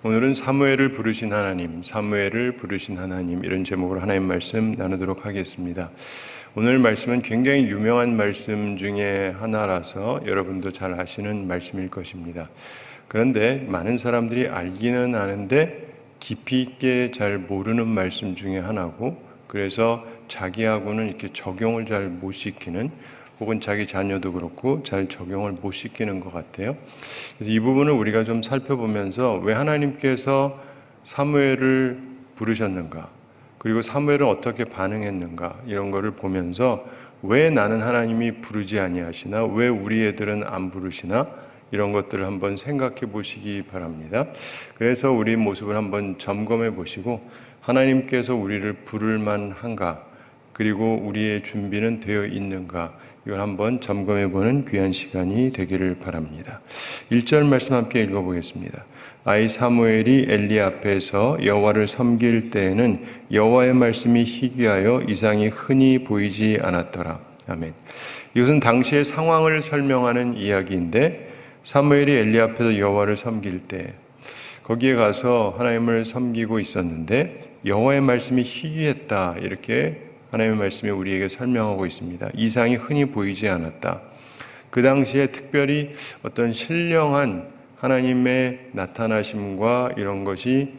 오늘은 사무엘을 부르신 하나님, 사무엘을 부르신 하나님, 이런 제목으로 하나님 말씀 나누도록 하겠습니다. 오늘 말씀은 굉장히 유명한 말씀 중에 하나라서 여러분도 잘 아시는 말씀일 것입니다. 그런데 많은 사람들이 알기는 아는데 깊이 있게 잘 모르는 말씀 중에 하나고, 그래서 자기하고는 이렇게 적용을 잘 못 시키는, 혹은 자기 자녀도 그렇고 잘 적용을 못 시키는 것 같아요. 그래서 이 부분을 우리가 좀 살펴보면서 왜 하나님께서 사무엘을 부르셨는가, 그리고 사무엘은 어떻게 반응했는가, 이런 거를 보면서 왜 나는 하나님이 부르지 아니하시나, 왜 우리 애들은 안 부르시나, 이런 것들을 한번 생각해 보시기 바랍니다. 그래서 우리 모습을 한번 점검해 보시고 하나님께서 우리를 부를 만한가, 그리고 우리의 준비는 되어 있는가, 이걸 한번 점검해 보는 귀한 시간이 되기를 바랍니다. 1절 말씀 함께 읽어보겠습니다. 아이 사무엘이 엘리 앞에서 여호와를 섬길 때에는 여호와의 말씀이 희귀하여 이상이 흔히 보이지 않았더라. 아멘. 이것은 당시의 상황을 설명하는 이야기인데, 사무엘이 엘리 앞에서 여호와를 섬길 때 거기에 가서 하나님을 섬기고 있었는데 여호와의 말씀이 희귀했다, 이렇게 하나님의 말씀이 우리에게 설명하고 있습니다. 이상이 흔히 보이지 않았다. 그 당시에 특별히 어떤 신령한 하나님의 나타나심과 이런 것이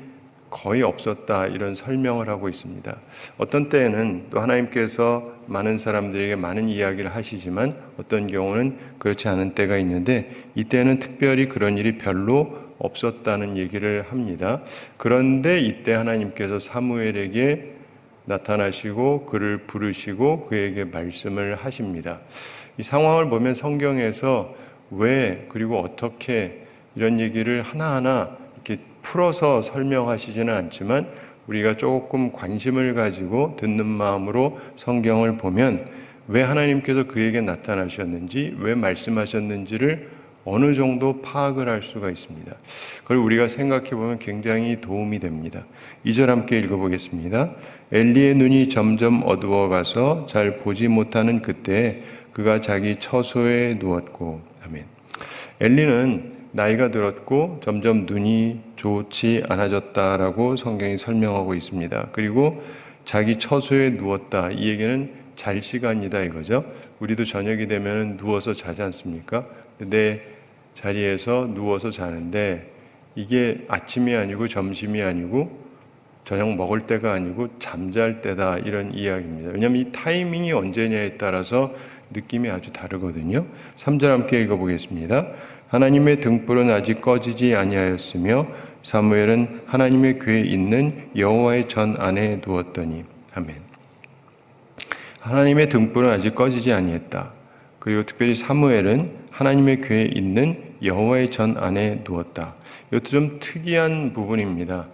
거의 없었다, 이런 설명을 하고 있습니다. 어떤 때에는 또 하나님께서 많은 사람들에게 많은 이야기를 하시지만 어떤 경우는 그렇지 않은 때가 있는데, 이때는 특별히 그런 일이 별로 없었다는 얘기를 합니다. 그런데 이때 하나님께서 사무엘에게 나타나시고 그를 부르시고 그에게 말씀을 하십니다. 이 상황을 보면 성경에서 왜, 그리고 어떻게, 이런 얘기를 하나하나 이렇게 풀어서 설명하시지는 않지만 우리가 조금 관심을 가지고 듣는 마음으로 성경을 보면 왜 하나님께서 그에게 나타나셨는지, 왜 말씀하셨는지를 어느 정도 파악을 할 수가 있습니다. 그걸 우리가 생각해 보면 굉장히 도움이 됩니다. 2절 함께 읽어보겠습니다. 엘리의 눈이 점점 어두워가서 잘 보지 못하는 그때 그가 자기 처소에 누웠고. 아멘. 엘리는 나이가 들었고 점점 눈이 좋지 않아졌다라고 성경이 설명하고 있습니다. 그리고 자기 처소에 누웠다, 이 얘기는 잘 시간이다 이거죠. 우리도 저녁이 되면 누워서 자지 않습니까? 내 자리에서 누워서 자는데 이게 아침이 아니고 점심이 아니고 저녁 먹을 때가 아니고 잠잘 때다, 이런 이야기입니다. 왜냐하면 이 타이밍이 언제냐에 따라서 느낌이 아주 다르거든요. 3절 함께 읽어보겠습니다. 하나님의 등불은 아직 꺼지지 아니하였으며 사무엘은 하나님의 궤에 있는 여호와의 전 안에 누웠더니. 아멘. 하나님의 등불은 아직 꺼지지 아니했다. 그리고 특별히 사무엘은 하나님의 궤에 있는 여호와의 전 안에 누웠다. 이것도 좀 특이한 부분입니다.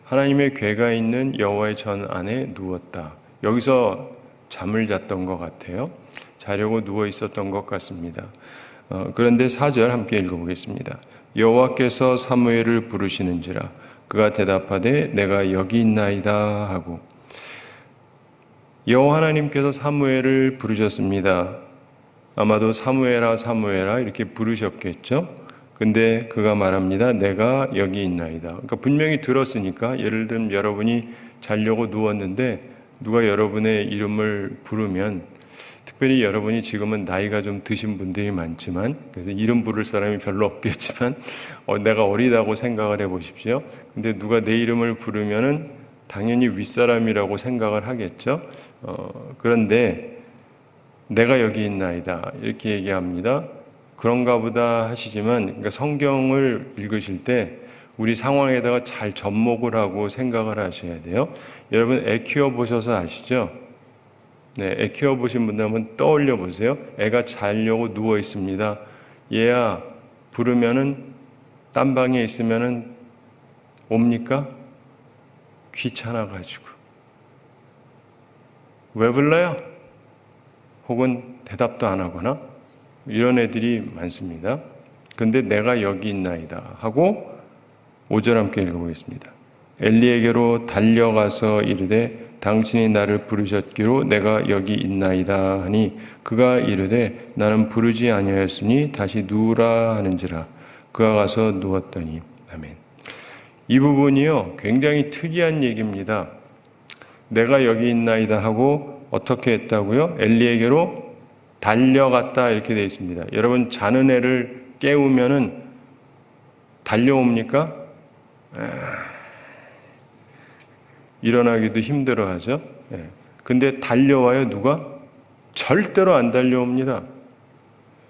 하나님의 궤가 있는 여호와의 전 안에 누웠다. 여기서 잠을 잤던 것 같아요. 자려고 누워 있었던 것 같습니다. 그런데 4절 함께 읽어보겠습니다. 여호와께서 사무엘을 부르시는지라 그가 대답하되 내가 여기 있나이다 하고. 여호와 하나님께서 사무엘을 부르셨습니다. 아마도 사무엘아 사무엘아 이렇게 부르셨겠죠. 근데 그가 말합니다. 내가 여기 있나이다. 그러니까 분명히 들었으니까, 예를 들면 여러분이 자려고 누웠는데 누가 여러분의 이름을 부르면, 특별히 여러분이 지금은 나이가 좀 드신 분들이 많지만, 그래서 이름 부를 사람이 별로 없겠지만 내가 어리다고 생각을 해보십시오. 근데 누가 내 이름을 부르면은 당연히 윗사람이라고 생각을 하겠죠. 그런데 내가 여기 있나이다 이렇게 얘기합니다. 그런가 보다 하시지만, 그러니까 성경을 읽으실 때 우리 상황에다가 잘 접목을 하고 생각을 하셔야 돼요. 여러분 애 키워보셔서 아시죠? 네, 애 키워보신 분들 한번 떠올려 보세요. 애가 자려고 누워 있습니다. 얘야 부르면은 딴 방에 있으면은 옵니까? 귀찮아가지고. 왜 불러요? 혹은 대답도 안 하거나, 이런 애들이 많습니다. 근데 내가 여기 있나이다 하고 5절 함께 읽어보겠습니다. 엘리에게로 달려가서 이르되 당신이 나를 부르셨기로 내가 여기 있나이다 하니 그가 이르되 나는 부르지 아니하였으니 다시 누우라 하는지라. 그가 가서 누웠더니. 아멘. 이 부분이요, 굉장히 특이한 얘기입니다. 내가 여기 있나이다 하고 어떻게 했다고요? 엘리에게로 달려갔다 이렇게 되어 있습니다. 여러분, 자는 애를 깨우면은 달려옵니까? 일어나기도 힘들어하죠. 근데 달려와요, 누가? 절대로 안 달려옵니다.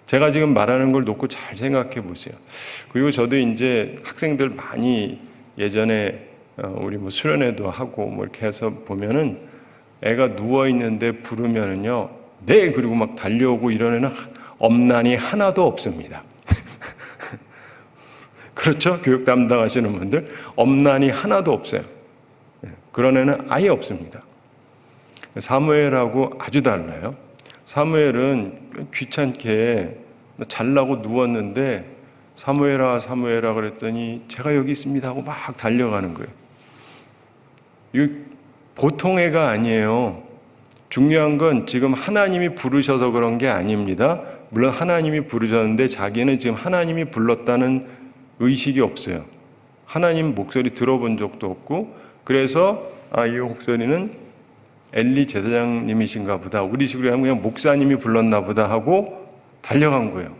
제가 지금 말하는 걸 놓고 잘 생각해 보세요. 그리고 저도 이제 학생들 많이 예전에 우리 뭐 수련회도 하고 뭐 이렇게 해서 보면은 애가 누워 있는데 부르면은요, 네! 그리고 막 달려오고 이런 애는 엄난이 하나도 없습니다. 그렇죠? 교육 담당하시는 분들 엄난이 하나도 없어요. 그런 애는 아예 없습니다. 사무엘하고 아주 달라요. 사무엘은 귀찮게 잘라고 누웠는데 사무엘아 사무엘아 그랬더니 제가 여기 있습니다 하고 막 달려가는 거예요. 이거 보통 애가 아니에요. 중요한 건 지금 하나님이 부르셔서 그런 게 아닙니다. 물론 하나님이 부르셨는데 자기는 지금 하나님이 불렀다는 의식이 없어요. 하나님 목소리 들어본 적도 없고, 그래서 이 목소리는 엘리 제사장님이신가 보다, 우리 식으로 하면 그냥 목사님이 불렀나 보다 하고 달려간 거예요.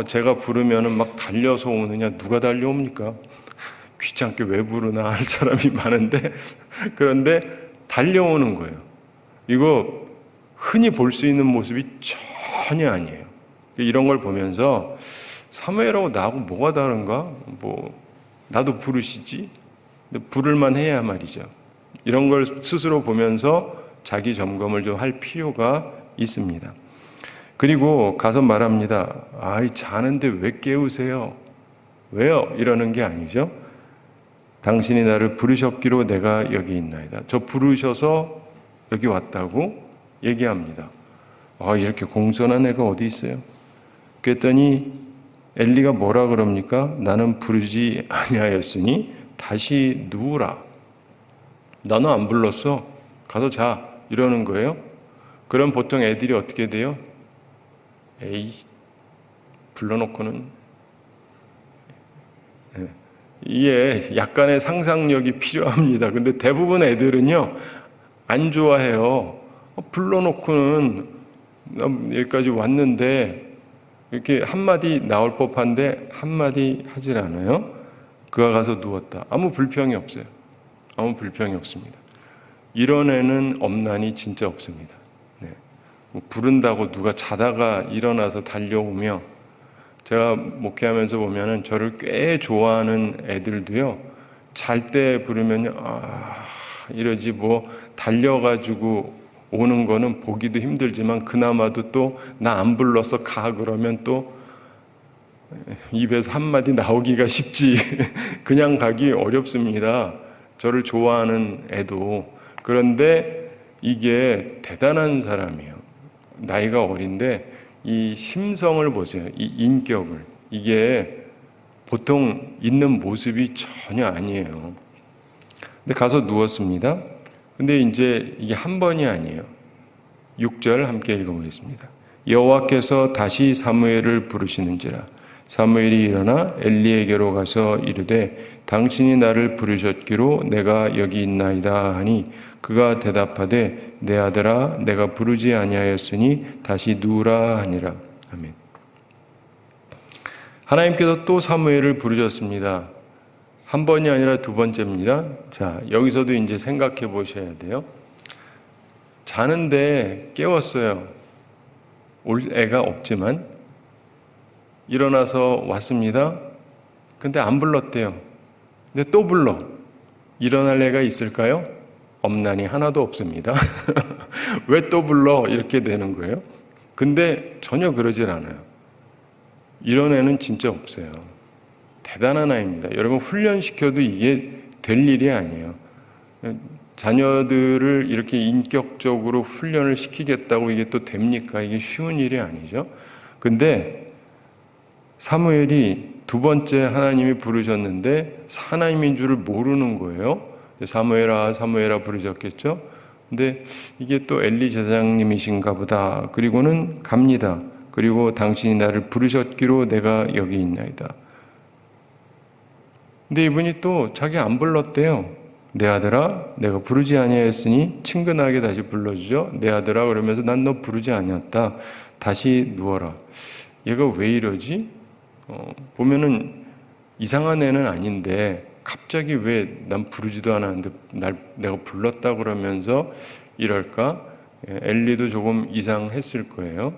제가 부르면은 막 달려서 오느냐, 누가 달려옵니까? 귀찮게 왜 부르나 할 사람이 많은데, 그런데 달려오는 거예요. 이거 흔히 볼 수 있는 모습이 전혀 아니에요. 이런 걸 보면서 사무엘하고 나하고 뭐가 다른가? 나도 부르시지? 근데 부를만 해야 말이죠. 이런 걸 스스로 보면서 자기 점검을 좀 할 필요가 있습니다. 그리고 가서 말합니다. 자는데 왜 깨우세요? 왜요? 이러는 게 아니죠. 당신이 나를 부르셨기로 내가 여기 있나이다. 저 부르셔서 여기 왔다고 얘기합니다. 이렇게 공손한 애가 어디 있어요? 그랬더니 엘리가 뭐라 그럽니까? 나는 부르지 아니하였으니 다시 누우라. 나는 안 불렀어. 가서 자. 이러는 거예요. 그럼 보통 애들이 어떻게 돼요? 불러놓고는. 이게 약간의 상상력이 필요합니다. 근데 대부분 애들은요, 안 좋아해요. 불러놓고는 여기까지 왔는데 이렇게 한마디 나올 법한데 한마디 하질 않아요. 그가 가서 누웠다. 아무 불평이 없어요. 아무 불평이 없습니다. 이런 애는 엄난이 진짜 없습니다. 부른다고 누가 자다가 일어나서 달려오며, 제가 목회하면서 보면은 저를 꽤 좋아하는 애들도요, 잘 때 부르면요, 이러지 달려가지고 오는 거는 보기도 힘들지만 그나마도 또 나 안 불러서 가 그러면 또 입에서 한마디 나오기가 쉽지 그냥 가기 어렵습니다. 저를 좋아하는 애도. 그런데 이게 대단한 사람이에요. 나이가 어린데 이 심성을 보세요. 이 인격을. 이게 보통 있는 모습이 전혀 아니에요. 근데 가서 누웠습니다. 근데 이제 이게 한 번이 아니에요. 6절 함께 읽어보겠습니다. 여호와께서 다시 사무엘을 부르시는지라. 사무엘이 일어나 엘리에게로 가서 이르되 당신이 나를 부르셨기로 내가 여기 있나이다 하니 그가 대답하되 내 아들아 내가 부르지 아니하였으니 다시 누우라 하니라. 아멘. 하나님께서 또 사무엘을 부르셨습니다. 한 번이 아니라 두 번째입니다. 자, 여기서도 이제 생각해 보셔야 돼요. 자는데 깨웠어요. 올 애가 없지만 일어나서 왔습니다. 근데 안 불렀대요. 근데 또 불러. 일어날 애가 있을까요? 없나니 하나도 없습니다. 왜 또 불러? 이렇게 되는 거예요. 근데 전혀 그러질 않아요. 이런 애는 진짜 없어요. 대단한 아이입니다. 여러분, 훈련시켜도 이게 될 일이 아니에요. 자녀들을 이렇게 인격적으로 훈련을 시키겠다고 이게 또 됩니까? 이게 쉬운 일이 아니죠. 근데 사무엘이 두 번째 하나님이 부르셨는데 하나님인 줄을 모르는 거예요. 사무엘아 사무엘아 부르셨겠죠. 근데 이게 또 엘리 제사장님이신가 보다. 그리고는 갑니다. 그리고 당신이 나를 부르셨기로 내가 여기 있나이다. 근데 이분이 또 자기 안 불렀대요. 내 아들아, 내가 부르지 아니하였으니 친근하게 다시 불러주죠. 내 아들아 그러면서 난 너 부르지 아니었다. 다시 누워라. 얘가 왜 이러지? 보면은 이상한 애는 아닌데 갑자기 왜 난 부르지도 않았는데 내가 불렀다 그러면서 이럴까? 엘리도 조금 이상했을 거예요.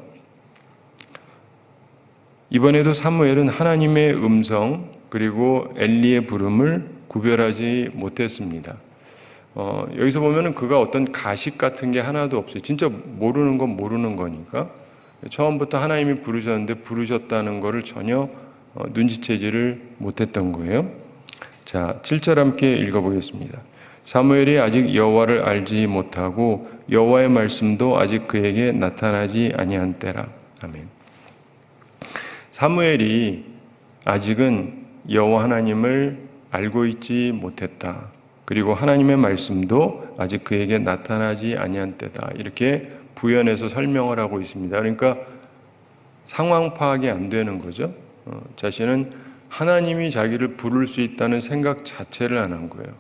이번에도 사무엘은 하나님의 음성 그리고 엘리의 부름을 구별하지 못했습니다. 여기서 보면은 그가 어떤 가식 같은 게 하나도 없어요. 진짜 모르는 건 모르는 거니까. 처음부터 하나님이 부르셨는데 부르셨다는 것을 전혀 눈치채지를 못했던 거예요. 자, 7절 함께 읽어보겠습니다. 사무엘이 아직 여호와를 알지 못하고 여호와의 말씀도 아직 그에게 나타나지 아니한 때라. 아멘. 사무엘이 아직은 여호와 하나님을 알고 있지 못했다. 그리고 하나님의 말씀도 아직 그에게 나타나지 아니한 때다. 이렇게 부연해서 설명을 하고 있습니다. 그러니까 상황 파악이 안 되는 거죠. 자신은 하나님이 자기를 부를 수 있다는 생각 자체를 안 한 거예요.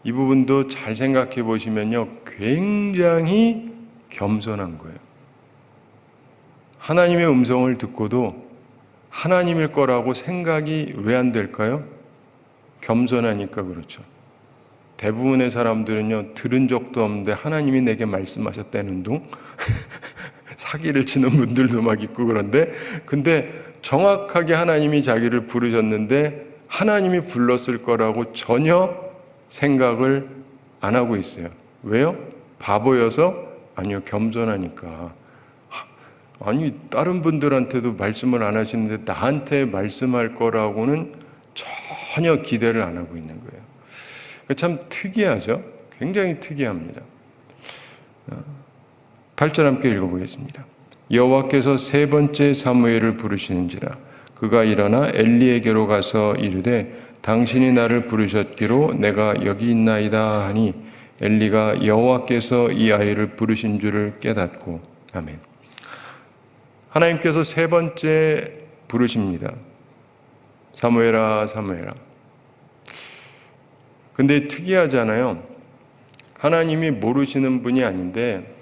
이 부분도 잘 생각해 보시면요, 굉장히 겸손한 거예요. 하나님의 음성을 듣고도 하나님일 거라고 생각이 왜 안 될까요? 겸손하니까 그렇죠. 대부분의 사람들은요, 들은 적도 없는데 하나님이 내게 말씀하셨다는 둥 사기를 치는 분들도 막 있고 그런데, 근데 정확하게 하나님이 자기를 부르셨는데 하나님이 불렀을 거라고 전혀 생각을 안 하고 있어요. 왜요? 바보여서? 아니요, 겸손하니까. 아니, 다른 분들한테도 말씀을 안 하시는데 나한테 말씀할 거라고는 전혀 기대를 안 하고 있는 거예요. 참 특이하죠? 굉장히 특이합니다. 8절 함께 읽어보겠습니다. 여호와께서 세 번째 사무엘을 부르시는지라 그가 일어나 엘리에게로 가서 이르되 당신이 나를 부르셨기로 내가 여기 있나이다 하니 엘리가 여호와께서 이 아이를 부르신 줄을 깨닫고. 아멘. 하나님께서 세 번째 부르십니다. 사무엘아, 사무엘아. 근데 특이하잖아요. 하나님이 모르시는 분이 아닌데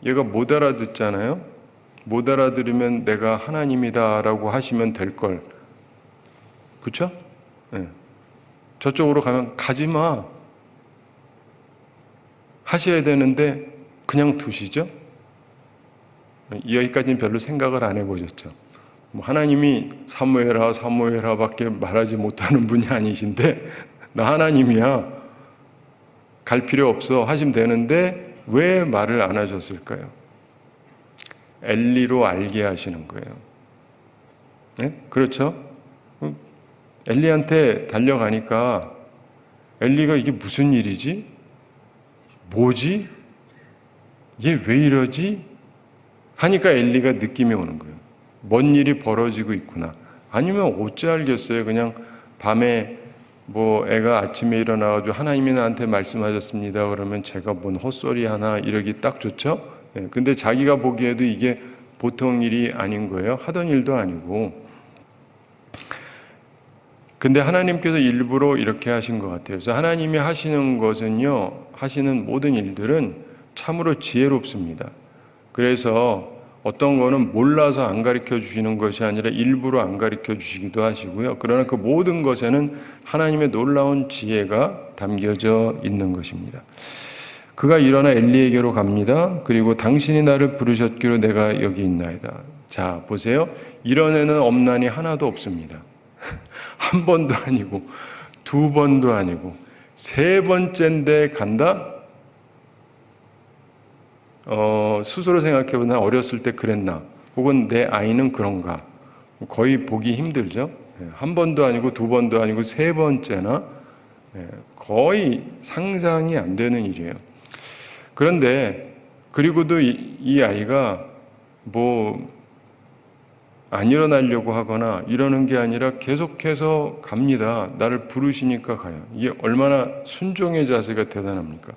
얘가 못 알아듣잖아요. 못 알아들으면 내가 하나님이다라고 하시면 될걸. 그렇죠? 네. 저쪽으로 가면 가지마 하셔야 되는데 그냥 두시죠. 여기까지는 별로 생각을 안 해보셨죠. 하나님이 사무엘아 사무엘아 밖에 말하지 못하는 분이 아니신데 나 하나님이야 갈 필요 없어 하시면 되는데 왜 말을 안 하셨을까요? 엘리로 알게 하시는 거예요. 네? 그렇죠? 엘리한테 달려가니까 엘리가 이게 무슨 일이지? 뭐지? 얘 왜 이러지? 하니까 엘리가 느낌이 오는 거예요. 뭔 일이 벌어지고 있구나. 아니면 어찌 알겠어요. 그냥 밤에 애가 아침에 일어나가지고 하나님이 나한테 말씀하셨습니다. 그러면 제가 뭔 헛소리 하나 이러기 딱 좋죠? 근데 자기가 보기에도 이게 보통 일이 아닌 거예요. 하던 일도 아니고. 근데 하나님께서 일부러 이렇게 하신 것 같아요. 그래서 하나님이 하시는 것은요, 하시는 모든 일들은 참으로 지혜롭습니다. 그래서 어떤 거는 몰라서 안 가르쳐 주시는 것이 아니라 일부러 안 가르쳐 주시기도 하시고요. 그러나 그 모든 것에는 하나님의 놀라운 지혜가 담겨져 있는 것입니다. 그가 일어나 엘리에게로 갑니다. 그리고 당신이 나를 부르셨기로 내가 여기 있나이다. 자, 보세요. 이런 애는 엄난이 하나도 없습니다. 한 번도 아니고 두 번도 아니고 세 번째인데 간다? 스스로 생각해보면 어렸을 때 그랬나? 혹은 내 아이는 그런가? 거의 보기 힘들죠? 한 번도 아니고 두 번도 아니고 세 번째나 거의 상상이 안 되는 일이에요. 그런데 그리고도 이 아이가 안 일어나려고 하거나 이러는 게 아니라 계속해서 갑니다. 나를 부르시니까 가요. 이게 얼마나 순종의 자세가 대단합니까?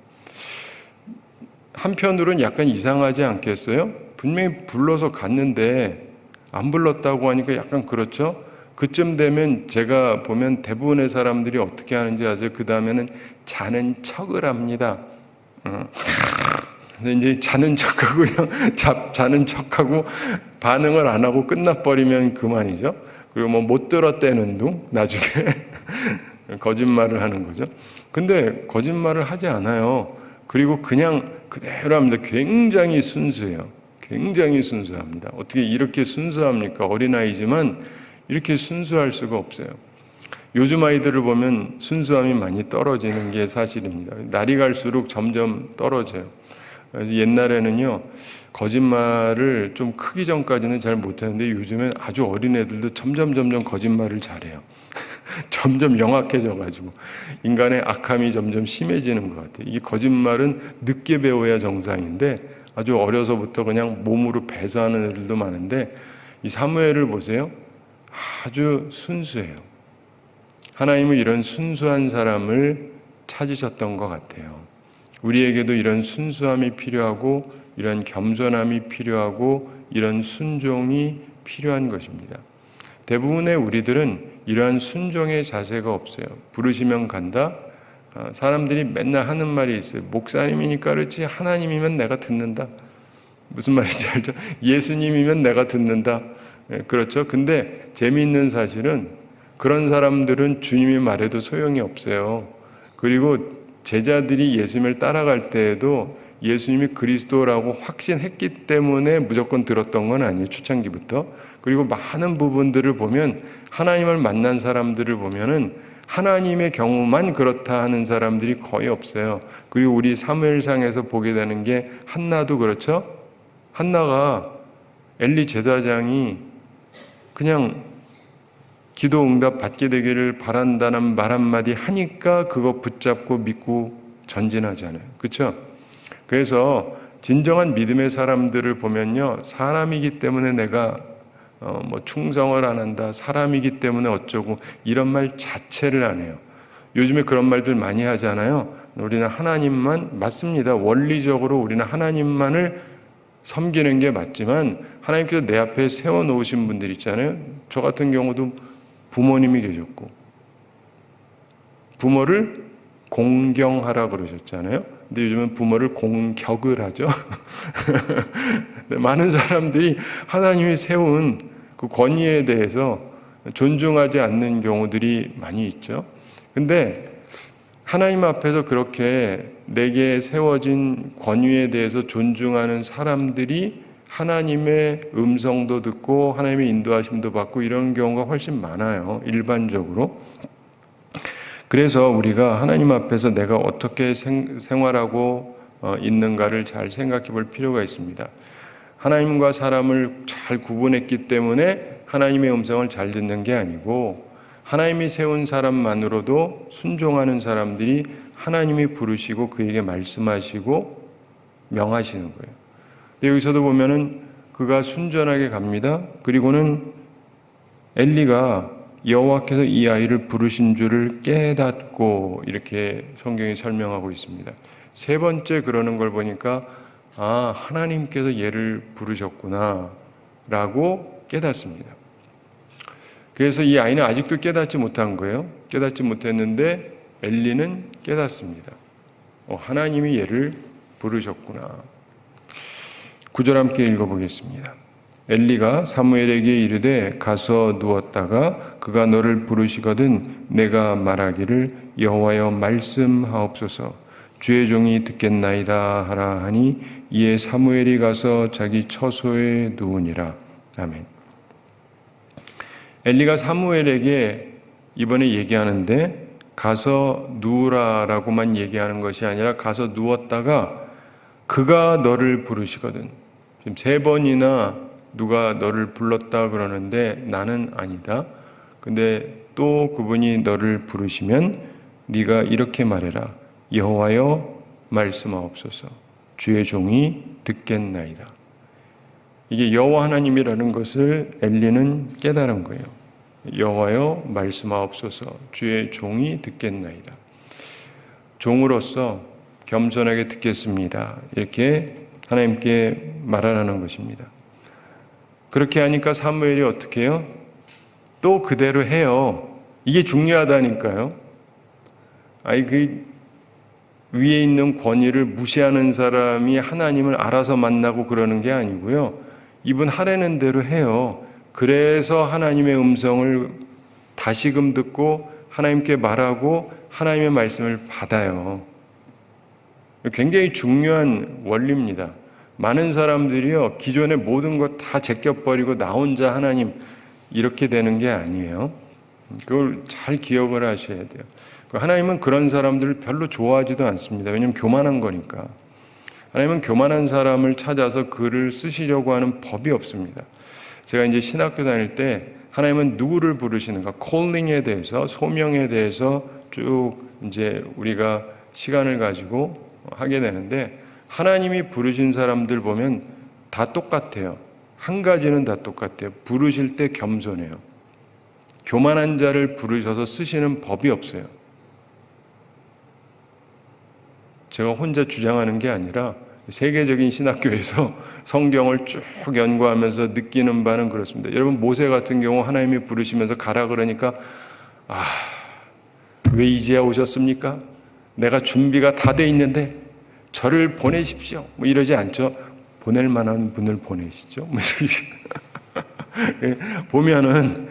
한편으로는 약간 이상하지 않겠어요? 분명히 불러서 갔는데 안 불렀다고 하니까 약간 그렇죠? 그쯤 되면 제가 보면 대부분의 사람들이 어떻게 하는지 아세요? 그 다음에는 자는 척을 합니다. 근데 이제 자는 척하고 그냥 자는 척하고 반응을 안 하고 끝나버리면 그만이죠. 그리고 뭐 못 들었다는 둥 나중에 거짓말을 하는 거죠. 근데 거짓말을 하지 않아요. 그리고 그냥 그대로 합니다. 굉장히 순수해요. 굉장히 순수합니다. 어떻게 이렇게 순수합니까? 어린아이지만 이렇게 순수할 수가 없어요. 요즘 아이들을 보면 순수함이 많이 떨어지는 게 사실입니다. 날이 갈수록 점점 떨어져요. 옛날에는요, 거짓말을 좀 크기 전까지는 잘 못했는데 요즘엔 아주 어린 애들도 점점 거짓말을 잘해요. 점점 영악해져가지고 인간의 악함이 점점 심해지는 것 같아요. 이 거짓말은 늦게 배워야 정상인데 아주 어려서부터 그냥 몸으로 배서하는 애들도 많은데 이 사무엘을 보세요. 아주 순수해요. 하나님은 이런 순수한 사람을 찾으셨던 것 같아요. 우리에게도 이런 순수함이 필요하고 이런 겸손함이 필요하고 이런 순종이 필요한 것입니다. 대부분의 우리들은 이러한 순종의 자세가 없어요. 부르시면 간다. 사람들이 맨날 하는 말이 있어요. 목사님이니까 그렇지 하나님이면 내가 듣는다. 무슨 말인지 알죠? 예수님이면 내가 듣는다. 그렇죠? 근데 재미있는 사실은 그런 사람들은 주님이 말해도 소용이 없어요. 그리고 제자들이 예수님을 따라갈 때에도 예수님이 그리스도라고 확신했기 때문에 무조건 들었던 건 아니에요. 초창기부터. 그리고 많은 부분들을 보면 하나님을 만난 사람들을 보면은 하나님의 경우만 그렇다 하는 사람들이 거의 없어요. 그리고 우리 사무엘상에서 보게 되는 게 한나도 그렇죠? 한나가 엘리 제사장이 그냥 기도 응답 받게 되기를 바란다는 말 한마디 하니까 그거 붙잡고 믿고 전진하잖아요. 그렇죠? 그래서 진정한 믿음의 사람들을 보면요, 사람이기 때문에 내가 뭐 충성을 안 한다, 사람이기 때문에 어쩌고 이런 말 자체를 안 해요. 요즘에 그런 말들 많이 하잖아요. 우리는 하나님만, 맞습니다. 원리적으로 우리는 하나님만을 섬기는 게 맞지만 하나님께서 내 앞에 세워놓으신 분들 있잖아요. 저 같은 경우도 부모님이 계셨고 부모를 공경하라 그러셨잖아요. 근데 요즘은 부모를 공격을 하죠. 많은 사람들이 하나님이 세운 그 권위에 대해서 존중하지 않는 경우들이 많이 있죠. 근데 하나님 앞에서 그렇게 내게 세워진 권위에 대해서 존중하는 사람들이 하나님의 음성도 듣고 하나님의 인도하심도 받고 이런 경우가 훨씬 많아요. 일반적으로. 그래서 우리가 하나님 앞에서 내가 어떻게 생활하고 있는가를 잘 생각해 볼 필요가 있습니다. 하나님과 사람을 잘 구분했기 때문에 하나님의 음성을 잘 듣는 게 아니고 하나님이 세운 사람만으로도 순종하는 사람들이 하나님이 부르시고 그에게 말씀하시고 명하시는 거예요. 근데 여기서도 보면은 그가 순전하게 갑니다. 그리고는 엘리가 여호와께서 이 아이를 부르신 줄을 깨닫고 이렇게 성경이 설명하고 있습니다. 세 번째 그러는 걸 보니까 하나님께서 얘를 부르셨구나 라고 깨닫습니다. 그래서 이 아이는 아직도 깨닫지 못한 거예요. 깨닫지 못했는데 엘리는 깨닫습니다. 하나님이 얘를 부르셨구나. 9절 함께 읽어보겠습니다. 엘리가 사무엘에게 이르되 가서 누웠다가 그가 너를 부르시거든 내가 말하기를 여호와여 말씀하옵소서 주의 종이 듣겠나이다 하라 하니 이에 사무엘이 가서 자기 처소에 누우니라. 아멘. 엘리가 사무엘에게 이번에 얘기하는데 가서 누우라라고만 얘기하는 것이 아니라 가서 누웠다가 그가 너를 부르시거든. 지금 3번이나 누가 너를 불렀다 그러는데 나는 아니다. 근데 또 그분이 너를 부르시면 네가 이렇게 말해라. 여호와여 말씀하옵소서. 주의 종이 듣겠나이다. 이게 여호와 하나님이라는 것을 엘리는 깨달은 거예요. 여호와여 말씀하옵소서. 주의 종이 듣겠나이다. 종으로서 겸손하게 듣겠습니다. 이렇게 하나님께 말하라는 것입니다. 그렇게 하니까 사무엘이 어떻게 해요? 또 그대로 해요. 이게 중요하다니까요. 그 위에 있는 권위를 무시하는 사람이 하나님을 알아서 만나고 그러는 게 아니고요. 이분 하라는 대로 해요. 그래서 하나님의 음성을 다시금 듣고 하나님께 말하고 하나님의 말씀을 받아요. 굉장히 중요한 원리입니다. 많은 사람들이요, 기존의 모든 것 다 제껴버리고 나 혼자 하나님 이렇게 되는 게 아니에요. 그걸 잘 기억을 하셔야 돼요. 하나님은 그런 사람들을 별로 좋아하지도 않습니다. 왜냐하면 교만한 거니까. 하나님은 교만한 사람을 찾아서 글을 쓰시려고 하는 법이 없습니다. 제가 이제 신학교 다닐 때 하나님은 누구를 부르시는가, 콜링에 대해서, 소명에 대해서 쭉 이제 우리가 시간을 가지고 하게 되는데, 하나님이 부르신 사람들 보면 다 똑같아요. 한 가지는 다 똑같아요. 부르실 때 겸손해요. 교만한 자를 부르셔서 쓰시는 법이 없어요. 제가 혼자 주장하는 게 아니라 세계적인 신학교에서 성경을 쭉 연구하면서 느끼는 바는 그렇습니다. 여러분, 모세 같은 경우 하나님이 부르시면서 가라 그러니까 왜 이제야 오셨습니까? 내가 준비가 다 돼 있는데 저를 보내십시오. 이러지 않죠. 보낼 만한 분을 보내시죠. 보면은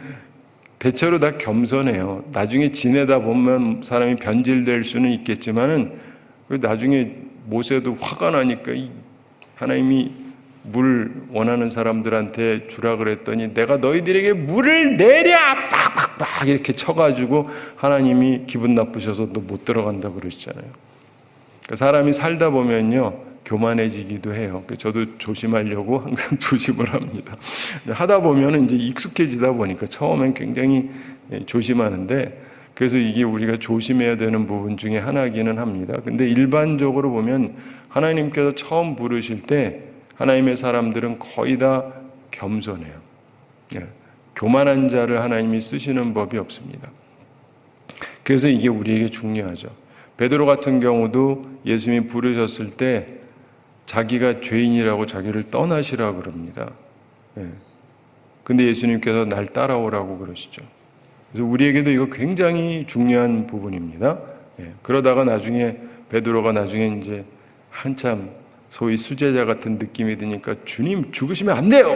대체로 다 겸손해요. 나중에 지내다 보면 사람이 변질될 수는 있겠지만은 나중에 모세도 화가 나니까 하나님이 물 원하는 사람들한테 주라 그랬더니 내가 너희들에게 물을 내랴 빡빡빡 이렇게 쳐가지고 하나님이 기분 나쁘셔서 너 못 들어간다 그러시잖아요. 사람이 살다 보면요 교만해지기도 해요. 저도 조심하려고 항상 조심을 합니다. 하다 보면 이제 익숙해지다 보니까 처음엔 굉장히 조심하는데, 그래서 이게 우리가 조심해야 되는 부분 중에 하나이기는 합니다. 근데 일반적으로 보면 하나님께서 처음 부르실 때 하나님의 사람들은 거의 다 겸손해요. 교만한 자를 하나님이 쓰시는 법이 없습니다. 그래서 이게 우리에게 중요하죠. 베드로 같은 경우도 예수님이 부르셨을 때 자기가 죄인이라고 자기를 떠나시라 그럽니다. 근데 예수님께서 날 따라오라고 그러시죠. 그래서 우리에게도 이거 굉장히 중요한 부분입니다. 그러다가 나중에 베드로가 나중에 이제 한참 소위 수제자 같은 느낌이 드니까 주님 죽으시면 안 돼요!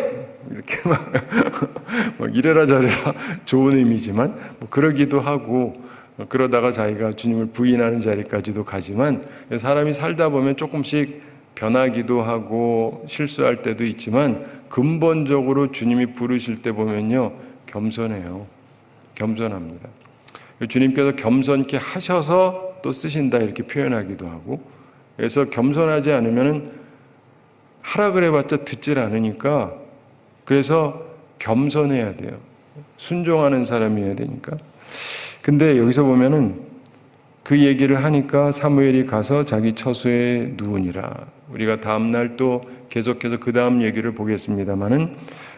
이렇게 막 이래라 저래라 좋은 의미지만 그러기도 하고, 그러다가 자기가 주님을 부인하는 자리까지도 가지만, 사람이 살다 보면 조금씩 변하기도 하고 실수할 때도 있지만 근본적으로 주님이 부르실 때 보면요 겸손해요. 겸손합니다. 주님께서 겸손케 하셔서 또 쓰신다 이렇게 표현하기도 하고, 그래서 겸손하지 않으면 하라 그래봤자 듣질 않으니까, 그래서 겸손해야 돼요. 순종하는 사람이어야 되니까. 근데 여기서 보면은 그 얘기를 하니까 사무엘이 가서 자기 처소에 누우니라. 우리가 다음날 또 계속해서 그 다음 얘기를 보겠습니다만은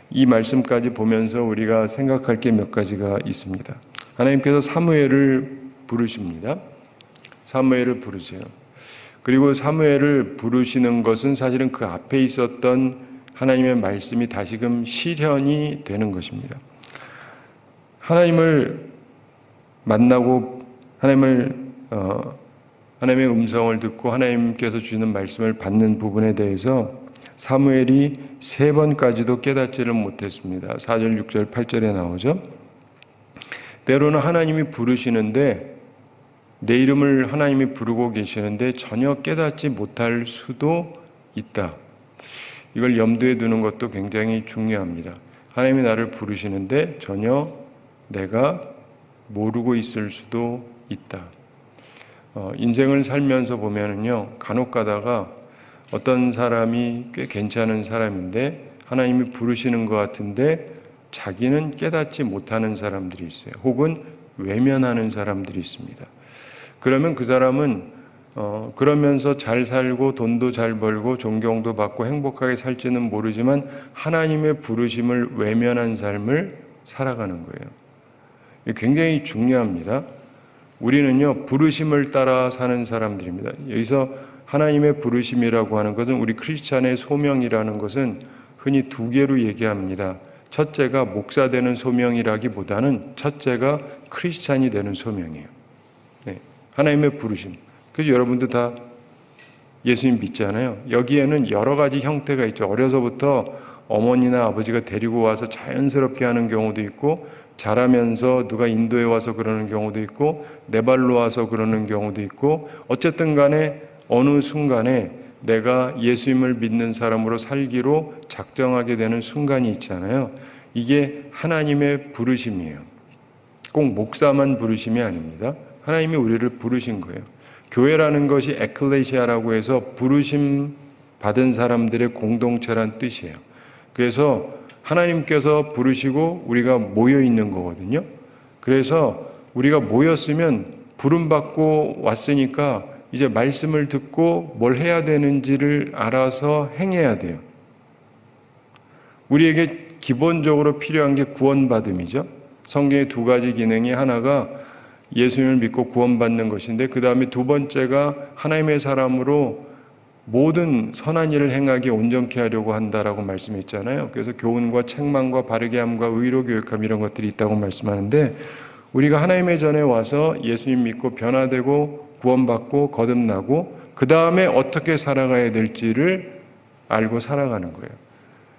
이 말씀까지 보면서 우리가 생각할 게 몇 가지가 있습니다. 하나님께서 사무엘을 부르십니다. 사무엘을 부르세요. 그리고 사무엘을 부르시는 것은 사실은 그 앞에 있었던 하나님의 말씀이 다시금 실현이 되는 것입니다. 하나님을 만나고 하나님의 음성을 듣고 하나님께서 주시는 말씀을 받는 부분에 대해서 사무엘이 3번까지도 깨닫지를 못했습니다. 4절, 6절, 8절에 나오죠. 때로는 하나님이 부르시는데, 내 이름을 하나님이 부르고 계시는데 전혀 깨닫지 못할 수도 있다. 이걸 염두에 두는 것도 굉장히 중요합니다. 하나님이 나를 부르시는데 전혀 내가 모르고 있을 수도 있다. 인생을 살면서 보면은요, 간혹 가다가 어떤 사람이 꽤 괜찮은 사람인데 하나님이 부르시는 것 같은데 자기는 깨닫지 못하는 사람들이 있어요. 혹은 외면하는 사람들이 있습니다. 그러면 그 사람은 그러면서 잘 살고 돈도 잘 벌고 존경도 받고 행복하게 살지는 모르지만 하나님의 부르심을 외면한 삶을 살아가는 거예요. 굉장히 중요합니다. 우리는요, 부르심을 따라 사는 사람들입니다. 여기서 하나님의 부르심이라고 하는 것은, 우리 크리스찬의 소명이라는 것은 흔히 2개로 얘기합니다. 첫째가 목사 되는 소명이라기보다는 첫째가 크리스찬이 되는 소명이에요. 네. 하나님의 부르심. 그래서 여러분도 다 예수님 믿잖아요. 여기에는 여러 가지 형태가 있죠. 어려서부터 어머니나 아버지가 데리고 와서 자연스럽게 하는 경우도 있고, 자라면서 누가 인도해 와서 그러는 경우도 있고, 내 발로 와서 그러는 경우도 있고, 어쨌든 간에 어느 순간에 내가 예수님을 믿는 사람으로 살기로 작정하게 되는 순간이 있잖아요. 이게 하나님의 부르심이에요. 꼭 목사만 부르심이 아닙니다. 하나님이 우리를 부르신 거예요. 교회라는 것이 에클레시아라고 해서 부르심 받은 사람들의 공동체란 뜻이에요. 그래서 하나님께서 부르시고 우리가 모여 있는 거거든요. 그래서 우리가 모였으면 부름받고 왔으니까 이제 말씀을 듣고 뭘 해야 되는지를 알아서 행해야 돼요. 우리에게 기본적으로 필요한 게 구원받음이죠. 성경의 두 가지 기능이 하나가 예수님을 믿고 구원받는 것인데, 그 다음에 두 번째가 하나님의 사람으로 모든 선한 일을 행하게 온전케 하려고 한다라고 말씀했잖아요. 그래서 교훈과 책망과 바르게 함과 의로 교육함 이런 것들이 있다고 말씀하는데, 우리가 하나님의 전에 와서 예수님 믿고 변화되고 구원받고 거듭나고 그 다음에 어떻게 살아가야 될지를 알고 살아가는 거예요.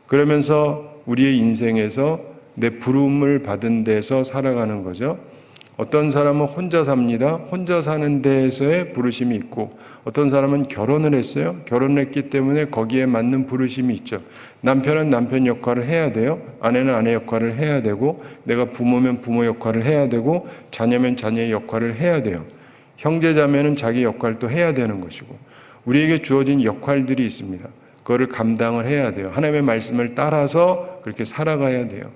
그러면서 우리의 인생에서 내 부름을 받은 데서 살아가는 거죠. 어떤 사람은 혼자 삽니다. 혼자 사는 데에서의 부르심이 있고, 어떤 사람은 결혼을 했어요. 결혼을 했기 때문에 거기에 맞는 부르심이 있죠. 남편은 남편 역할을 해야 돼요. 아내는 아내 역할을 해야 되고, 내가 부모면 부모 역할을 해야 되고, 자녀면 자녀의 역할을 해야 돼요. 형제 자매는 자기 역할도 해야 되는 것이고, 우리에게 주어진 역할들이 있습니다. 그거를 감당을 해야 돼요. 하나님의 말씀을 따라서 그렇게 살아가야 돼요.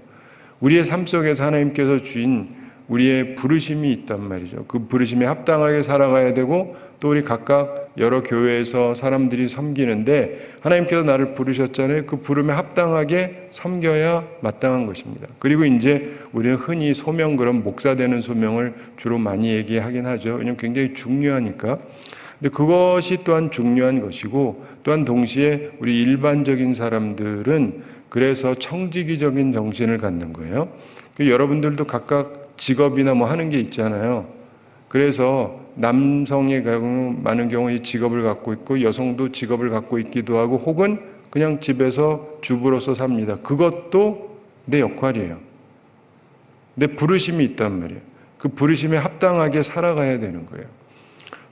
우리의 삶 속에서 하나님께서 주신 우리의 부르심이 있단 말이죠. 그 부르심에 합당하게 살아가야 되고, 또 우리 각각 여러 교회에서 사람들이 섬기는데 하나님께서 나를 부르셨잖아요. 그 부름에 합당하게 섬겨야 마땅한 것입니다. 그리고 이제 우리는 흔히 소명, 그런 목사 되는 소명을 주로 많이 얘기하긴 하죠. 왜냐하면 굉장히 중요하니까. 근데 그것이 또한 중요한 것이고, 또한 동시에 우리 일반적인 사람들은 그래서 청지기적인 정신을 갖는 거예요. 여러분들도 각각 직업이나 뭐 하는 게 있잖아요. 그래서 남성의 경우 많은 경우에 직업을 갖고 있고, 여성도 직업을 갖고 있기도 하고, 혹은 그냥 집에서 주부로서 삽니다. 그것도 내 역할이에요. 내 부르심이 있단 말이에요. 그 부르심에 합당하게 살아가야 되는 거예요.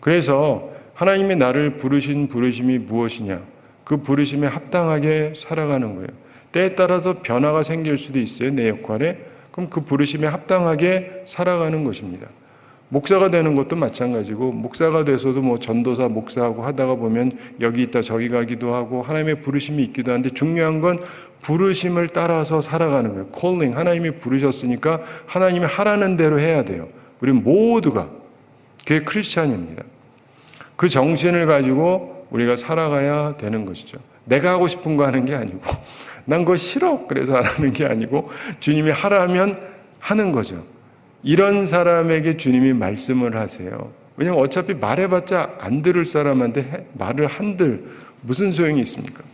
그래서 하나님이 나를 부르신 부르심이 무엇이냐? 그 부르심에 합당하게 살아가는 거예요. 때에 따라서 변화가 생길 수도 있어요, 내 역할에. 그럼 그 부르심에 합당하게 살아가는 것입니다. 목사가 되는 것도 마찬가지고, 목사가 돼서도 뭐 전도사, 목사하고 하다가 보면 여기 있다 저기 가기도 하고 하나님의 부르심이 있기도 한데, 중요한 건 부르심을 따라서 살아가는 거예요. calling, 하나님이 부르셨으니까 하나님이 하라는 대로 해야 돼요. 우리 모두가. 그게 크리스찬입니다. 그 정신을 가지고 우리가 살아가야 되는 것이죠. 내가 하고 싶은 거 하는 게 아니고, 난 그거 싫어 그래서 안 하는 게 아니고, 주님이 하라면 하는 거죠. 이런 사람에게 주님이 말씀을 하세요. 왜냐하면 어차피 말해봤자 안 들을 사람한테 말을 한들 무슨 소용이 있습니까?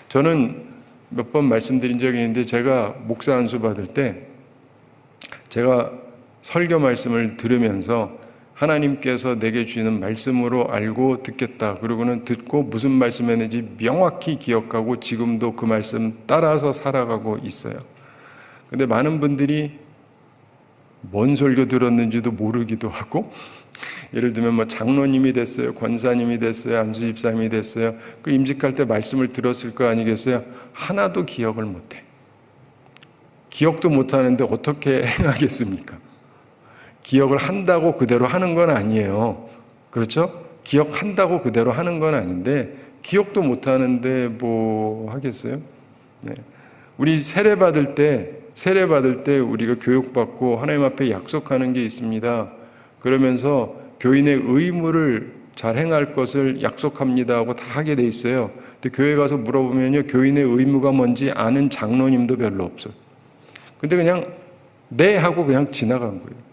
저는 몇 번 말씀드린 적이 있는데, 제가 목사 안수 받을 때 제가 설교 말씀을 들으면서 하나님께서 내게 주시는 말씀으로 알고 듣겠다, 그러고는 듣고 무슨 말씀 했는지 명확히 기억하고 지금도 그 말씀 따라서 살아가고 있어요. 근데 많은 분들이 뭔 설교 들었는지도 모르기도 하고, 예를 들면 뭐 장로님이 됐어요, 권사님이 됐어요, 안수집사님이 됐어요. 그 임직할 때 말씀을 들었을 거 아니겠어요? 하나도 기억을 못해. 기억도 못하는데 어떻게 행하겠습니까? 기억을 한다고 그대로 하는 건 아니에요. 그렇죠? 기억한다고 그대로 하는 건 아닌데, 기억도 못하는데 뭐 하겠어요? 네. 우리 세례 받을 때 우리가 교육받고 하나님 앞에 약속하는 게 있습니다. 그러면서 교인의 의무를 잘 행할 것을 약속합니다 하고 다 하게 돼 있어요. 근데 교회 가서 물어보면요, 교인의 의무가 뭔지 아는 장로님도 별로 없어요. 근데 그냥 네 하고 그냥 지나간 거예요.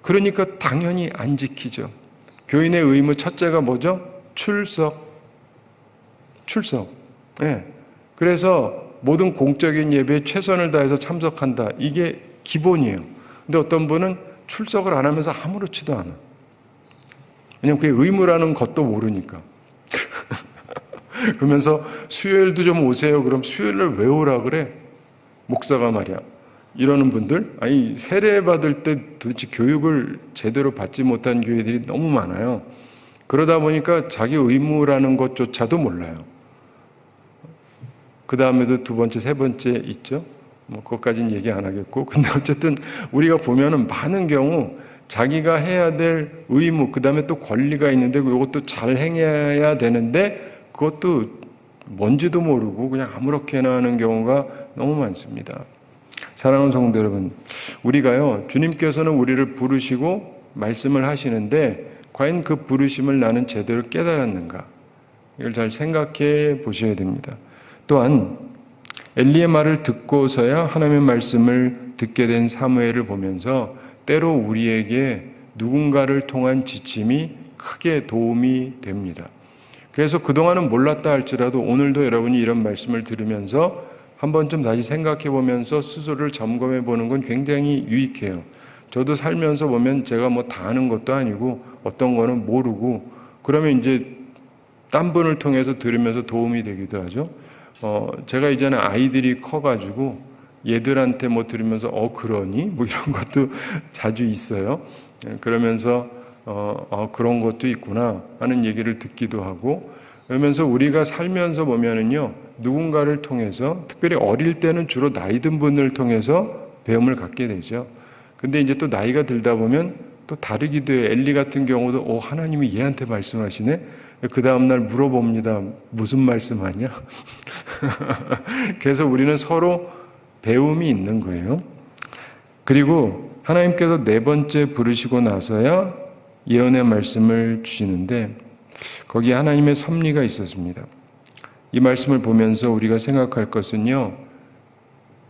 그러니까 당연히 안 지키죠. 교인의 의무 첫째가 뭐죠? 출석. 네. 그래서 모든 공적인 예배에 최선을 다해서 참석한다. 이게 기본이에요. 근데 어떤 분은 출석을 안 하면서 아무렇지도 않아. 왜냐면 그게 의무라는 것도 모르니까. 그러면서 수요일도 좀 오세요. 그럼 수요일을 왜 오라 그래? 목사가 말이야. 이러는 분들, 아니 세례 받을 때 도대체 교육을 제대로 받지 못한 교회들이 너무 많아요. 그러다 보니까 자기 의무라는 것조차도 몰라요. 그 다음에도 두 번째, 세 번째 있죠. 뭐 그것까지는 얘기 안 하겠고, 근데 어쨌든 우리가 보면은 많은 경우 자기가 해야 될 의무, 그 다음에 또 권리가 있는데 이것도 잘 행해야 되는데 그것도 뭔지도 모르고 그냥 아무렇게나 하는 경우가 너무 많습니다. 사랑하는 성도 여러분, 우리가요, 주님께서는 우리를 부르시고 말씀을 하시는데 과연 그 부르심을 나는 제대로 깨달았는가? 이걸 잘 생각해 보셔야 됩니다. 또한 엘리의 말을 듣고서야 하나님의 말씀을 듣게 된 사무엘을 보면서 때로 우리에게 누군가를 통한 지침이 크게 도움이 됩니다. 그래서 그동안은 몰랐다 할지라도 오늘도 여러분이 이런 말씀을 들으면서 한 번쯤 다시 생각해 보면서 스스로를 점검해 보는 건 굉장히 유익해요. 저도 살면서 보면 제가 뭐 다 아는 것도 아니고 어떤 거는 모르고 그러면 이제 딴 분을 통해서 들으면서 도움이 되기도 하죠. 제가 이제는 아이들이 커가지고 얘들한테 뭐 들으면서 그러니? 뭐 이런 것도 자주 있어요. 그러면서 그런 것도 있구나 하는 얘기를 듣기도 하고 그러면서 우리가 살면서 보면은요 누군가를 통해서 특별히 어릴 때는 주로 나이 든 분을 통해서 배움을 갖게 되죠. 근데 이제 또 나이가 들다 보면 또 다르기도 해요. 엘리 같은 경우도 하나님이 얘한테 말씀하시네. 그 다음날 물어봅니다. 무슨 말씀하냐? 그래서 우리는 서로 배움이 있는 거예요. 그리고 하나님께서 네 번째 부르시고 나서야 예언의 말씀을 주시는데 거기에 하나님의 섭리가 있었습니다. 이 말씀을 보면서 우리가 생각할 것은요,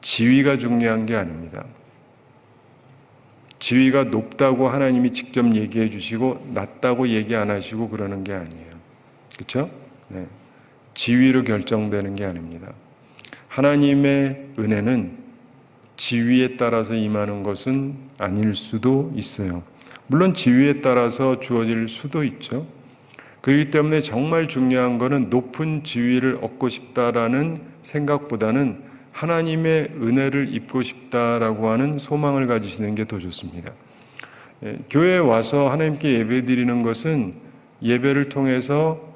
지위가 중요한 게 아닙니다. 지위가 높다고 하나님이 직접 얘기해 주시고 낮다고 얘기 안 하시고 그러는 게 아니에요. 그렇죠? 네. 지위로 결정되는 게 아닙니다. 하나님의 은혜는 지위에 따라서 임하는 것은 아닐 수도 있어요. 물론 지위에 따라서 주어질 수도 있죠. 그렇기 때문에 정말 중요한 것은 높은 지위를 얻고 싶다라는 생각보다는 하나님의 은혜를 입고 싶다라고 하는 소망을 가지시는 게 더 좋습니다. 교회에 와서 하나님께 예배드리는 것은 예배를 통해서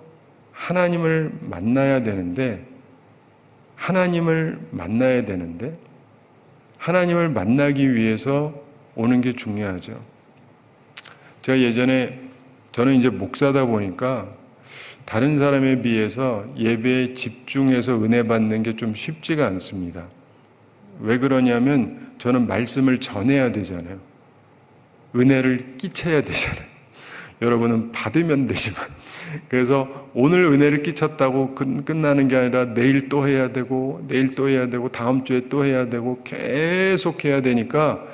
하나님을 만나야 되는데 하나님을 만나기 위해서 오는 게 중요하죠. 제가 예전에 저는 이제 목사다 보니까 다른 사람에 비해서 예배에 집중해서 은혜 받는 게 좀 쉽지가 않습니다. 왜 그러냐면 저는 말씀을 전해야 되잖아요. 은혜를 끼쳐야 되잖아요. 여러분은 받으면 되지만. 그래서 오늘 은혜를 끼쳤다고 끝나는 게 아니라 내일 또 해야 되고 내일 또 해야 되고 다음 주에 또 해야 되고 계속 해야 되니까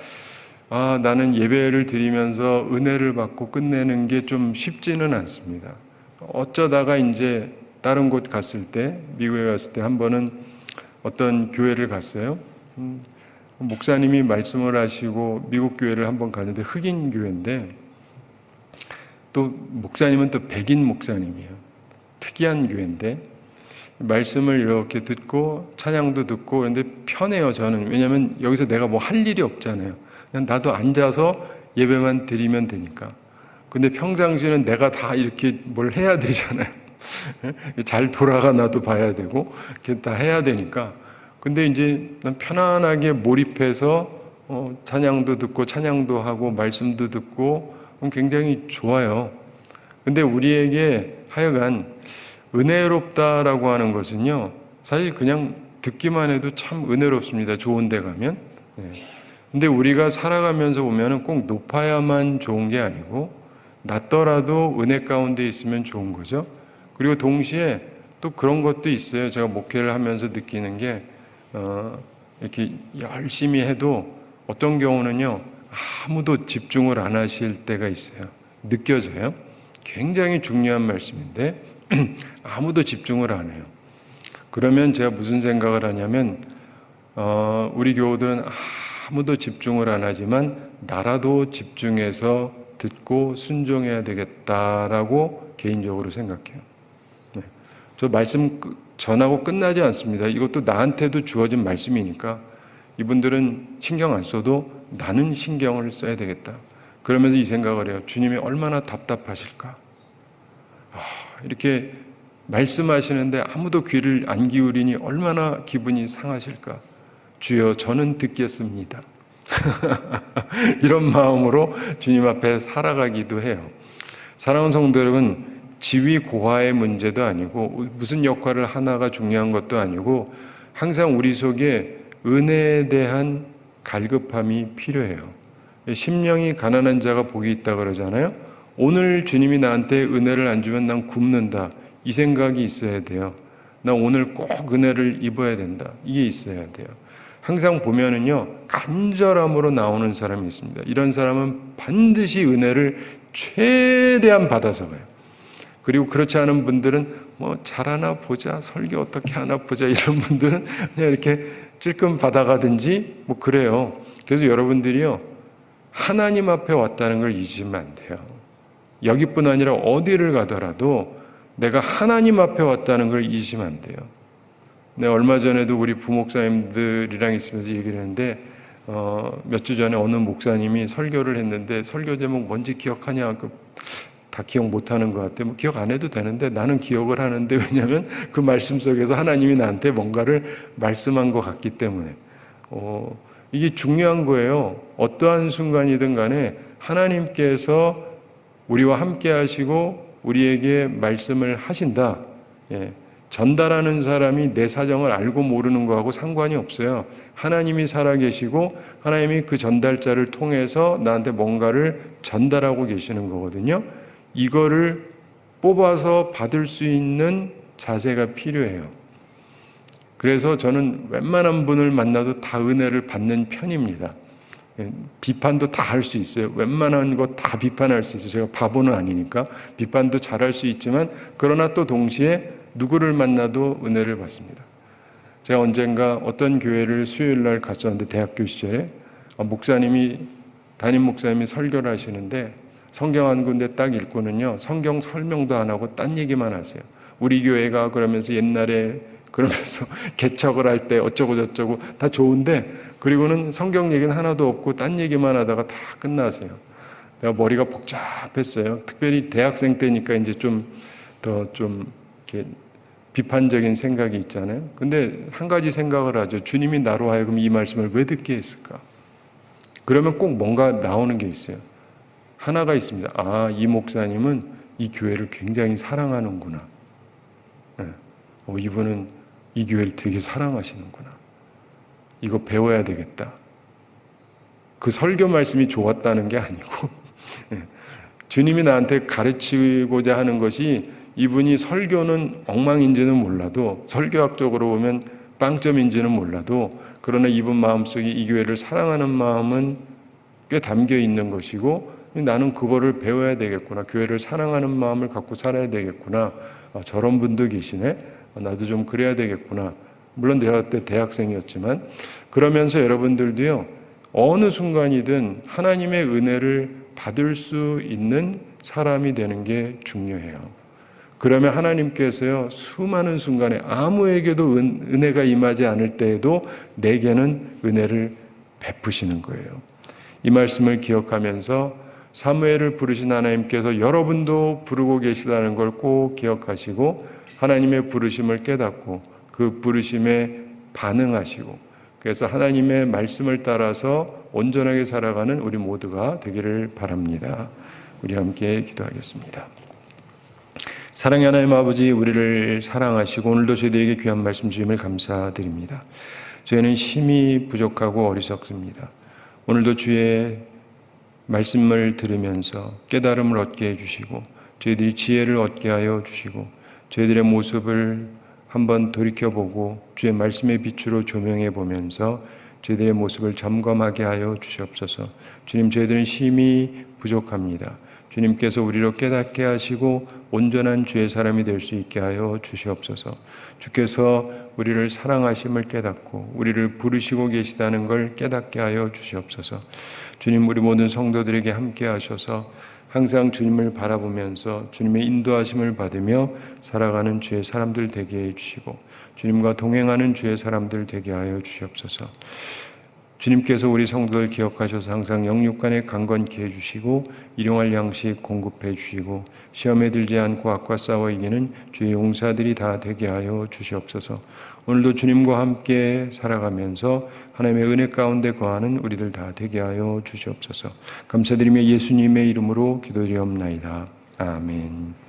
나는 예배를 드리면서 은혜를 받고 끝내는 게 좀 쉽지는 않습니다. 어쩌다가 이제 다른 곳 갔을 때, 미국에 갔을 때 한 번은 어떤 교회를 갔어요. 목사님이 말씀을 하시고 미국 교회를 한번 갔는데 흑인 교회인데 또 목사님은 또 백인 목사님이에요. 특이한 교회인데 말씀을 이렇게 듣고 찬양도 듣고 그런데 편해요. 저는. 왜냐하면 여기서 내가 뭐 할 일이 없잖아요. 그냥 나도 앉아서 예배만 드리면 되니까. 근데 평상시에는 내가 다 이렇게 뭘 해야 되잖아요. 잘 돌아가 나도 봐야 되고 이렇게 다 해야 되니까. 근데 이제 난 편안하게 몰입해서 찬양도 듣고 찬양도 하고 말씀도 듣고 굉장히 좋아요. 근데 우리에게 하여간 은혜롭다라고 하는 것은요, 사실 그냥 듣기만 해도 참 은혜롭습니다. 좋은 데 가면. 근데 우리가 살아가면서 보면은 꼭 높아야만 좋은 게 아니고 낮더라도 은혜 가운데 있으면 좋은 거죠. 그리고 동시에 또 그런 것도 있어요. 제가 목회를 하면서 느끼는 게 이렇게 열심히 해도 어떤 경우는요, 아무도 집중을 안 하실 때가 있어요. 느껴져요. 굉장히 중요한 말씀인데 아무도 집중을 안 해요. 그러면 제가 무슨 생각을 하냐면 우리 교우들은 아무도 집중을 안 하지만 나라도 집중해서 듣고 순종해야 되겠다라고 개인적으로 생각해요. 네. 저 말씀 전하고 끝나지 않습니다. 이것도 나한테도 주어진 말씀이니까 이분들은 신경 안 써도 나는 신경을 써야 되겠다. 그러면서 이 생각을 해요. 주님이 얼마나 답답하실까? 이렇게 말씀하시는데 아무도 귀를 안 기울이니 얼마나 기분이 상하실까? 주여, 저는 듣겠습니다. 이런 마음으로 주님 앞에 살아가기도 해요. 사랑하는 성도 여러분, 지위 고하의 문제도 아니고 무슨 역할을 하나가 중요한 것도 아니고 항상 우리 속에 은혜에 대한 갈급함이 필요해요. 심령이 가난한 자가 복이 있다 그러잖아요. 오늘 주님이 나한테 은혜를 안 주면 난 굶는다. 이 생각이 있어야 돼요. 나 오늘 꼭 은혜를 입어야 된다. 이게 있어야 돼요. 항상 보면은요, 간절함으로 나오는 사람이 있습니다. 이런 사람은 반드시 은혜를 최대한 받아서 가요. 그리고 그렇지 않은 분들은 뭐 잘하나 보자, 설교 어떻게 하나 보자, 이런 분들은 그냥 이렇게 찔끔 받아가든지 뭐 그래요. 그래서 여러분들이요, 하나님 앞에 왔다는 걸 잊으면 안 돼요. 여기뿐 아니라 어디를 가더라도 내가 하나님 앞에 왔다는 걸 잊으면 안 돼요. 네, 얼마 전에도 우리 부목사님들이랑 있으면서 얘기를 했는데 몇 주 전에 어느 목사님이 설교를 했는데 설교 제목 뭔지 기억하냐? 다 기억 못하는 것 같아요. 뭐 기억 안 해도 되는데 나는 기억을 하는데, 왜냐하면 그 말씀 속에서 하나님이 나한테 뭔가를 말씀한 것 같기 때문에 이게 중요한 거예요. 어떠한 순간이든 간에 하나님께서 우리와 함께 하시고 우리에게 말씀을 하신다. 전달하는 사람이 내 사정을 알고 모르는 거하고 상관이 없어요. 하나님이 살아계시고 하나님이 그 전달자를 통해서 나한테 뭔가를 전달하고 계시는 거거든요. 이거를 뽑아서 받을 수 있는 자세가 필요해요. 그래서 저는 웬만한 분을 만나도 다 은혜를 받는 편입니다. 비판도 다 할 수 있어요. 웬만한 거 다 비판할 수 있어요. 제가 바보는 아니니까 비판도 잘할 수 있지만, 그러나 또 동시에 누구를 만나도 은혜를 받습니다. 제가 언젠가 어떤 교회를 수요일 날 갔었는데, 대학교 시절에 담임 목사님이 설교를 하시는데 성경 한 군데 딱 읽고는요, 성경 설명도 안 하고 딴 얘기만 하세요. 우리 교회가 그러면서 옛날에 그러면서 개척을 할 때 어쩌고 저쩌고 다 좋은데, 그리고는 성경 얘기는 하나도 없고 딴 얘기만 하다가 다 끝나세요. 내가 머리가 복잡했어요. 특별히 대학생 때니까 이제 좀 이렇게 비판적인 생각이 있잖아요. 근데 한 가지 생각을 하죠. 주님이 나로 하여금 이 말씀을 왜 듣게 했을까? 그러면 꼭 뭔가 나오는 게 있어요. 하나가 있습니다. 이 목사님은 이 교회를 굉장히 사랑하는구나. 이분은 이 교회를 되게 사랑하시는구나. 이거 배워야 되겠다. 그 설교 말씀이 좋았다는 게 아니고 주님이 나한테 가르치고자 하는 것이, 이분이 설교는 엉망인지는 몰라도, 설교학적으로 보면 빵점인지는 몰라도, 그러나 이분 마음속에 이 교회를 사랑하는 마음은 꽤 담겨 있는 것이고, 나는 그거를 배워야 되겠구나. 교회를 사랑하는 마음을 갖고 살아야 되겠구나. 저런 분도 계시네. 나도 좀 그래야 되겠구나. 물론 내가 그때 대학생이었지만, 그러면서 여러분들도요, 어느 순간이든 하나님의 은혜를 받을 수 있는 사람이 되는 게 중요해요. 그러면 하나님께서요, 수많은 순간에 아무에게도 은혜가 임하지 않을 때에도 내게는 은혜를 베푸시는 거예요. 이 말씀을 기억하면서 사무엘을 부르신 하나님께서 여러분도 부르고 계시다는 걸 꼭 기억하시고, 하나님의 부르심을 깨닫고 그 부르심에 반응하시고, 그래서 하나님의 말씀을 따라서 온전하게 살아가는 우리 모두가 되기를 바랍니다. 우리 함께 기도하겠습니다. 사랑의 하나님 아버지, 우리를 사랑하시고 오늘도 저희들에게 귀한 말씀 주심을 감사드립니다. 저희는 힘이 부족하고 어리석습니다. 오늘도 주의 말씀을 들으면서 깨달음을 얻게 해주시고, 저희들이 지혜를 얻게 하여 주시고, 저희들의 모습을 한번 돌이켜보고 주의 말씀의 빛으로 조명해 보면서 저희들의 모습을 점검하게 하여 주시옵소서. 주님, 저희들은 힘이 부족합니다. 주님께서 우리로 깨닫게 하시고 온전한 주의 사람이 될 수 있게 하여 주시옵소서. 주께서 우리를 사랑하심을 깨닫고 우리를 부르시고 계시다는 걸 깨닫게 하여 주시옵소서. 주님, 우리 모든 성도들에게 함께 하셔서 항상 주님을 바라보면서 주님의 인도하심을 받으며 살아가는 주의 사람들 되게 해주시고 주님과 동행하는 주의 사람들 되게 하여 주시옵소서. 주님께서 우리 성도들 기억하셔서 항상 영육간에 강건케 해주시고 일용할 양식 공급해 주시고 시험에 들지 않고 악과 싸워 이기는 주의 용사들이 다 되게 하여 주시옵소서. 오늘도 주님과 함께 살아가면서 하나님의 은혜 가운데 거하는 우리들 다 되게 하여 주시옵소서. 감사드리며 예수님의 이름으로 기도드리옵나이다. 아멘.